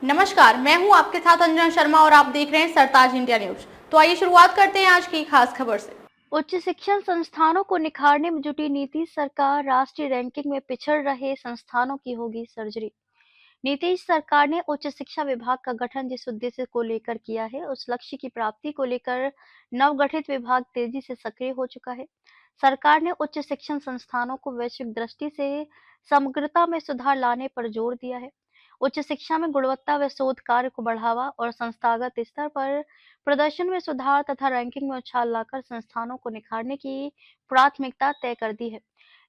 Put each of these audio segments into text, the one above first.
नमस्कार, मैं हूं आपके साथ अंजना शर्मा और आप देख रहे हैं सरताज इंडिया न्यूज। तो आइए शुरुआत करते हैं आज की खास खबर से। उच्च शिक्षण संस्थानों को निखारने में जुटी नीतीश सरकार, राष्ट्रीय रैंकिंग में पिछड़ रहे संस्थानों की होगी सर्जरी। नीतीश सरकार ने उच्च शिक्षा विभाग का गठन जिस उद्देश्य को लेकर किया है, उस लक्ष्य की प्राप्ति को लेकर नवगठित विभाग तेजी से सक्रिय हो चुका है। सरकार ने उच्च शिक्षण संस्थानों को वैश्विक दृष्टि से समग्रता में सुधार लाने पर जोर दिया है। उच्च शिक्षा में गुणवत्ता व शोध कार्य को बढ़ावा और संस्थागत स्तर पर प्रदर्शन में सुधार तथा रैंकिंग में उछाल लाकर संस्थानों को निखारने की प्राथमिकता तय कर दी है।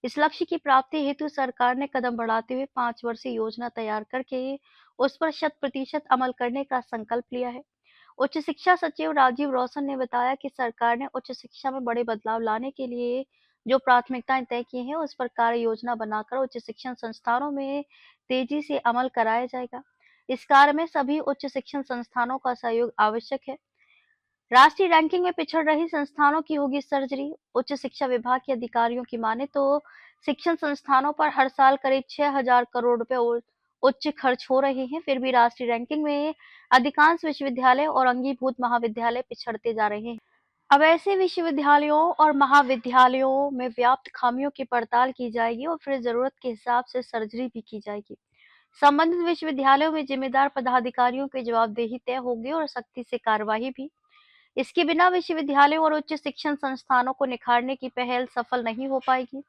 इस लक्ष्य की प्राप्ति हेतु सरकार ने कदम बढ़ाते हुए 5 वर्षीय योजना तैयार करके उस पर 100% अमल करने का संकल्प लिया है। उच्च शिक्षा सचिव राजीव रौशन ने बताया कि सरकार ने उच्च शिक्षा में बड़े बदलाव लाने के लिए जो प्राथमिकताएं तय की हैं, उस पर कार्य योजना बनाकर उच्च शिक्षण संस्थानों में तेजी से अमल कराया जाएगा। इस कार्य में सभी उच्च शिक्षण संस्थानों का सहयोग आवश्यक है। राष्ट्रीय रैंकिंग में पिछड़ रही संस्थानों की होगी सर्जरी। उच्च शिक्षा विभाग के अधिकारियों की माने तो शिक्षण संस्थानों पर हर साल करीब 6,000 करोड़ रुपए उच्च खर्च हो रहे हैं। फिर भी राष्ट्रीय रैंकिंग में अधिकांश विश्वविद्यालय और अंगीभूत महाविद्यालय पिछड़ते जा रहे हैं। अब ऐसे विश्वविद्यालयों और महाविद्यालयों में व्याप्त खामियों की पड़ताल की जाएगी और फिर जरूरत के हिसाब से सर्जरी भी की जाएगी। संबंधित विश्वविद्यालयों में जिम्मेदार पदाधिकारियों की जवाबदेही तय होगी और सख्ती से कार्यवाही भी। इसके बिना विश्वविद्यालयों और उच्च शिक्षण संस्थानों को निखारने की पहल सफल नहीं हो पाएगी।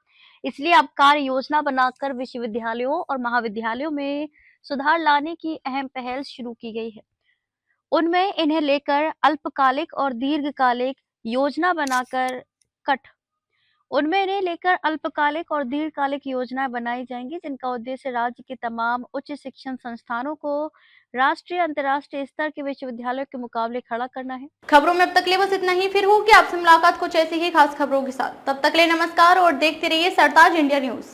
इसलिए अब कार्य योजना बनाकर विश्वविद्यालयों और महाविद्यालयों में सुधार लाने की अहम पहल शुरू की गई है। उनमें इन्हें लेकर अल्पकालिक और दीर्घकालिक योजना बनाकर कट उनमें इन्हें लेकर अल्पकालिक और दीर्घकालिक योजनाएं बनाई जाएंगी, जिनका उद्देश्य राज्य के तमाम उच्च शिक्षण संस्थानों को राष्ट्रीय अंतर्राष्ट्रीय स्तर के विश्वविद्यालयों के मुकाबले खड़ा करना है। खबरों में अब तक ले बस इतना ही। फिर होगी आपसे मुलाकात कुछ ऐसी ही खास खबरों के साथ। तब तक ले नमस्कार और देखते रहिए सरताज इंडिया न्यूज।